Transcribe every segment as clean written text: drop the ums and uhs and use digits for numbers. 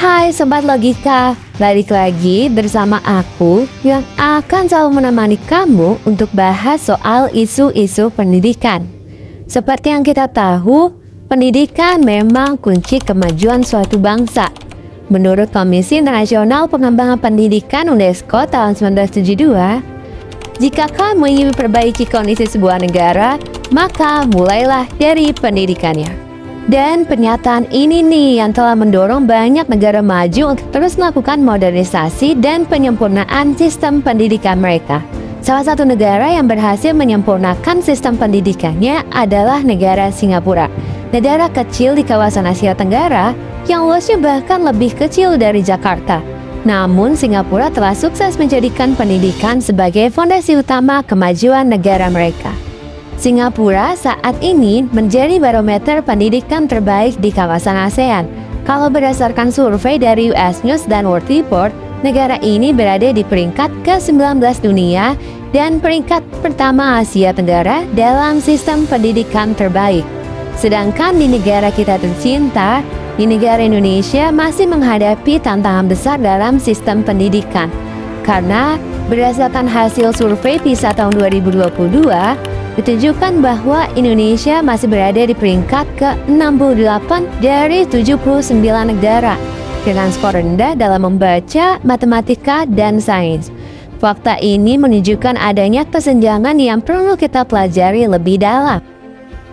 Hai Sobat Logika, balik lagi bersama aku yang akan selalu menemani kamu untuk bahas soal isu-isu pendidikan. Seperti yang kita tahu, pendidikan memang kunci kemajuan suatu bangsa. Menurut Komisi Internasional Pengembangan Pendidikan UNESCO tahun 1972, jika kamu ingin memperbaiki kondisi sebuah negara, maka mulailah dari pendidikannya. Dan pernyataan ini nih yang telah mendorong banyak negara maju untuk terus melakukan modernisasi dan penyempurnaan sistem pendidikan mereka. Salah satu negara yang berhasil menyempurnakan sistem pendidikannya adalah negara Singapura. Negara kecil di kawasan Asia Tenggara yang luasnya bahkan lebih kecil dari Jakarta. Namun Singapura telah sukses menjadikan pendidikan sebagai fondasi utama kemajuan negara mereka. Singapura saat ini menjadi barometer pendidikan terbaik di kawasan ASEAN. Kalau berdasarkan survei dari US News dan World Report, negara ini berada di peringkat ke-19 dunia dan peringkat pertama Asia Tenggara dalam sistem pendidikan terbaik. Sedangkan di negara kita tercinta, di negara Indonesia masih menghadapi tantangan besar dalam sistem pendidikan. Karena berdasarkan hasil survei PISA tahun 2022, ditunjukkan bahwa Indonesia masih berada di peringkat ke-68 dari 79 negara dengan skor rendah dalam membaca, matematika, dan sains. Fakta ini menunjukkan adanya kesenjangan yang perlu kita pelajari lebih dalam.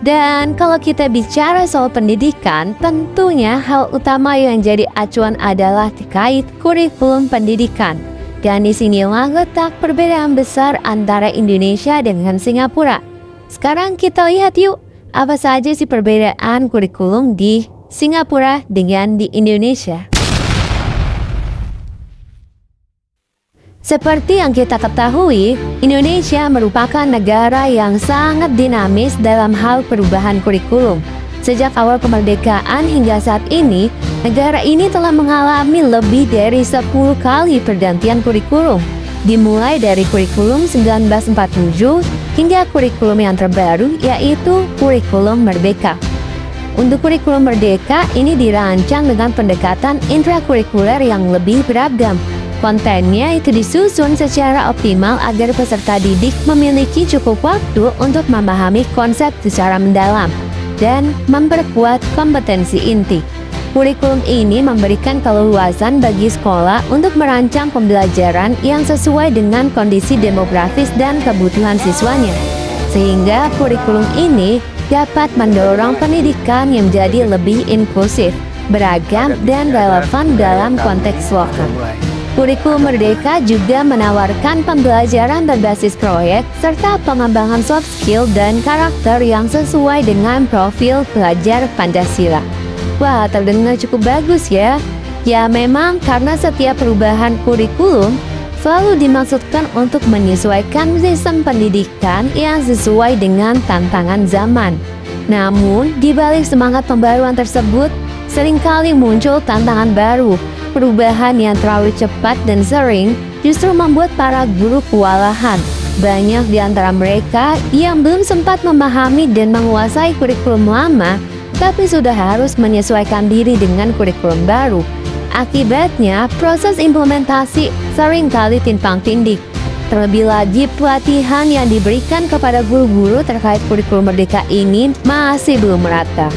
Dan kalau kita bicara soal pendidikan, tentunya hal utama yang jadi acuan adalah terkait kurikulum pendidikan. Dan disinilah letak perbedaan besar antara Indonesia dengan Singapura. Sekarang kita lihat yuk, apa saja sih perbedaan kurikulum di Singapura dengan di Indonesia. Seperti yang kita ketahui, Indonesia merupakan negara yang sangat dinamis dalam hal perubahan kurikulum. Sejak awal kemerdekaan hingga saat ini, negara ini telah mengalami lebih dari 10 kali pergantian kurikulum. Dimulai dari kurikulum 1947 hingga kurikulum yang terbaru yaitu kurikulum Merdeka. Untuk kurikulum Merdeka ini dirancang dengan pendekatan intrakurikuler yang lebih beragam. Kontennya itu disusun secara optimal agar peserta didik memiliki cukup waktu untuk memahami konsep secara mendalam dan memperkuat kompetensi inti. Kurikulum ini memberikan keleluasan bagi sekolah untuk merancang pembelajaran yang sesuai dengan kondisi demografis dan kebutuhan siswanya. Sehingga kurikulum ini dapat mendorong pendidikan yang menjadi lebih inklusif, beragam, dan relevan dalam konteks lokal. Kurikulum Merdeka juga menawarkan pembelajaran berbasis proyek serta pengembangan soft skill dan karakter yang sesuai dengan profil pelajar Pancasila. Wah, terdengar cukup bagus ya. Ya memang karena setiap perubahan kurikulum selalu dimaksudkan untuk menyesuaikan sistem pendidikan yang sesuai dengan tantangan zaman. Namun, di balik semangat pembaruan tersebut, seringkali muncul tantangan baru. Perubahan yang terlalu cepat dan sering justru membuat para guru kewalahan. Banyak di antara mereka yang belum sempat memahami dan menguasai kurikulum lama, tapi sudah harus menyesuaikan diri dengan kurikulum baru. Akibatnya, proses implementasi seringkali timpang tindih. Terlebih lagi, pelatihan yang diberikan kepada guru-guru terkait kurikulum Merdeka ini masih belum merata.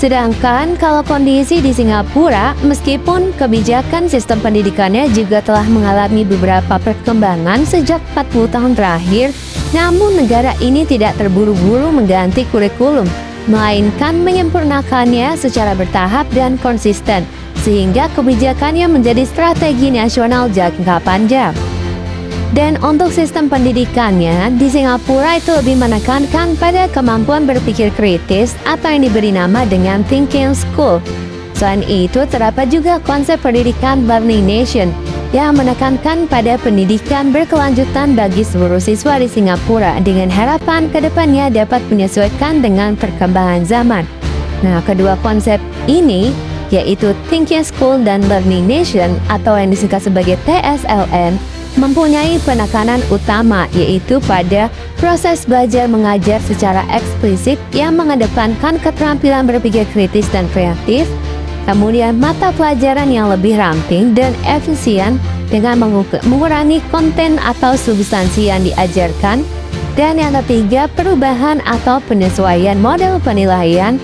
Sedangkan kalau kondisi di Singapura, meskipun kebijakan sistem pendidikannya juga telah mengalami beberapa perkembangan sejak 40 tahun terakhir, namun negara ini tidak terburu-buru mengganti kurikulum, melainkan menyempurnakannya secara bertahap dan konsisten, sehingga kebijakannya menjadi strategi nasional jangka panjang. Dan untuk sistem pendidikannya, di Singapura itu lebih menekankan pada kemampuan berpikir kritis atau yang diberi nama dengan thinking school. Selain itu, terdapat juga konsep pendidikan learning nation yang menekankan pada pendidikan berkelanjutan bagi seluruh siswa di Singapura dengan harapan kedepannya dapat menyesuaikan dengan perkembangan zaman. Nah, kedua konsep ini yaitu Thinking School dan Learning Nation atau yang disingkat sebagai TSLN mempunyai penekanan utama yaitu pada proses belajar mengajar secara eksplisit yang mengedepankan keterampilan berpikir kritis dan kreatif, Kemudian mata pelajaran yang lebih ramping dan efisien dengan mengurangi konten atau substansi yang diajarkan. Dan yang ketiga, perubahan atau penyesuaian model penilaian.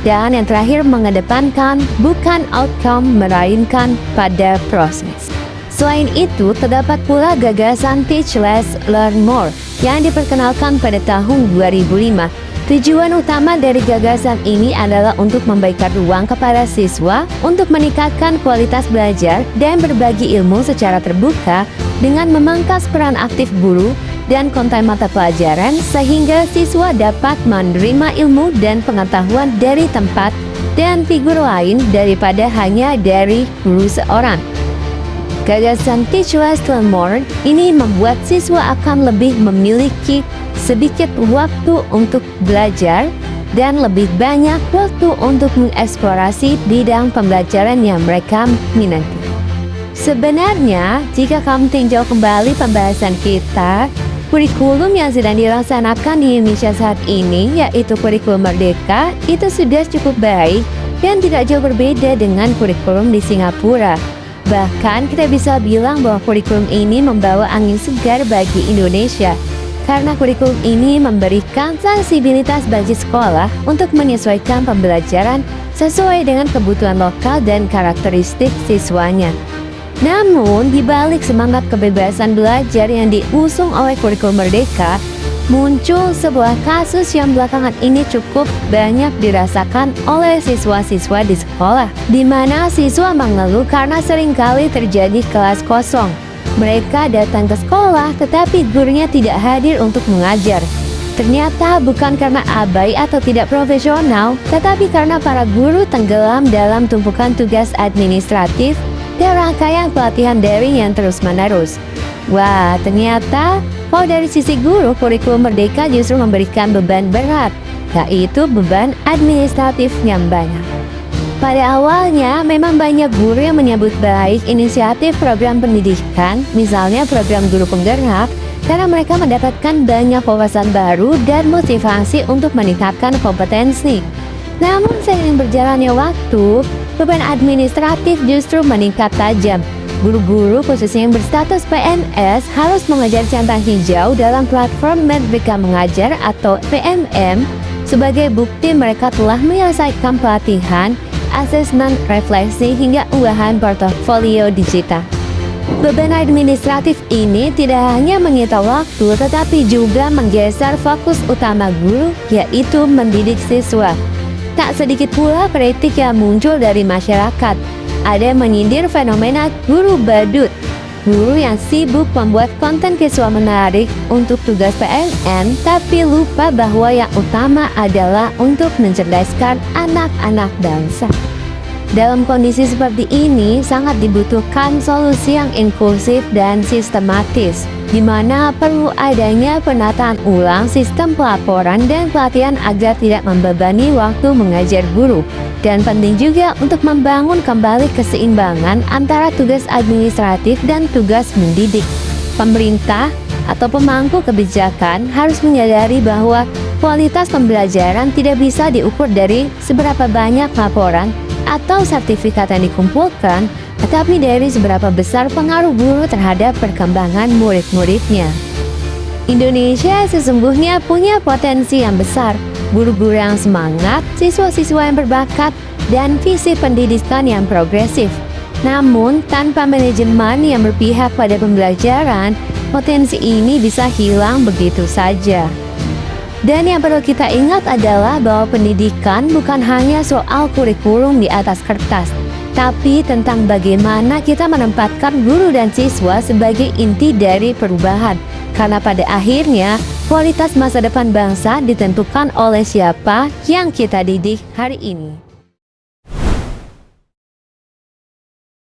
Dan yang terakhir, mengedepankan bukan outcome melainkan pada proses. Selain itu, terdapat pula gagasan Teach Less, Learn More yang diperkenalkan pada tahun 2005. Tujuan utama dari gagasan ini adalah untuk memberikan ruang kepada siswa untuk meningkatkan kualitas belajar dan berbagi ilmu secara terbuka dengan memangkas peran aktif guru dan konten mata pelajaran sehingga siswa dapat menerima ilmu dan pengetahuan dari tempat dan figur lain daripada hanya dari guru seorang. Gagasan Teach Less, Learn More ini membuat siswa akan lebih memiliki sedikit waktu untuk belajar dan lebih banyak waktu untuk mengeksplorasi bidang pembelajaran yang mereka minati. Sebenarnya, jika kamu tinjau kembali pembahasan kita, kurikulum yang sedang dilaksanakan di Indonesia saat ini, yaitu kurikulum Merdeka, itu sudah cukup baik dan tidak jauh berbeda dengan kurikulum di Singapura. Bahkan kita bisa bilang bahwa kurikulum ini membawa angin segar bagi Indonesia, karena kurikulum ini memberikan fleksibilitas bagi sekolah untuk menyesuaikan pembelajaran sesuai dengan kebutuhan lokal dan karakteristik siswanya. Namun, di balik semangat kebebasan belajar yang diusung oleh kurikulum Merdeka, muncul sebuah kasus yang belakangan ini cukup banyak dirasakan oleh siswa-siswa di sekolah, di mana siswa mengeluh karena seringkali terjadi kelas kosong. Mereka datang ke sekolah tetapi gurunya tidak hadir untuk mengajar. Ternyata bukan karena abai atau tidak profesional, tetapi karena para guru tenggelam dalam tumpukan tugas administratif dan rangkaian pelatihan daring yang terus-menerus. Wah, ternyata kalau dari sisi guru, kurikulum Merdeka justru memberikan beban berat, yaitu beban administratif yang banyak. Pada awalnya, memang banyak guru yang menyambut baik inisiatif program pendidikan, misalnya program guru penggerak, karena mereka mendapatkan banyak wawasan baru dan motivasi untuk meningkatkan kompetensi. Namun seiring berjalannya waktu, beban administratif justru meningkat tajam. Guru-guru khususnya yang berstatus PNS harus mengajar centang hijau dalam platform Merdeka Mengajar atau PMM sebagai bukti mereka telah menyelesaikan pelatihan, asesmen, refleksi, hingga unggahan portofolio digital. Beban administratif ini tidak hanya menyita waktu tetapi juga menggeser fokus utama guru, yaitu mendidik siswa. Tak sedikit pula kritik yang muncul dari masyarakat. Ada yang menyindir fenomena guru badut, guru yang sibuk membuat konten visual menarik untuk tugas PNN, tapi lupa bahwa yang utama adalah untuk mencerdaskan anak-anak bangsa. Dalam kondisi seperti ini, sangat dibutuhkan solusi yang inklusif dan sistematis, di mana perlu adanya penataan ulang sistem pelaporan dan pelatihan agar tidak membebani waktu mengajar guru. Dan penting juga untuk membangun kembali keseimbangan antara tugas administratif dan tugas mendidik. Pemerintah atau pemangku kebijakan harus menyadari bahwa kualitas pembelajaran tidak bisa diukur dari seberapa banyak laporan atau sertifikat yang dikumpulkan, tetapi dari seberapa besar pengaruh guru terhadap perkembangan murid-muridnya. Indonesia sesungguhnya punya potensi yang besar, guru-guru yang semangat, siswa-siswa yang berbakat, dan visi pendidikan yang progresif. Namun, tanpa manajemen yang berpihak pada pembelajaran, potensi ini bisa hilang begitu saja. Dan yang perlu kita ingat adalah bahwa pendidikan bukan hanya soal kurikulum di atas kertas, tapi tentang bagaimana kita menempatkan guru dan siswa sebagai inti dari perubahan. Karena pada akhirnya, kualitas masa depan bangsa ditentukan oleh siapa yang kita didik hari ini.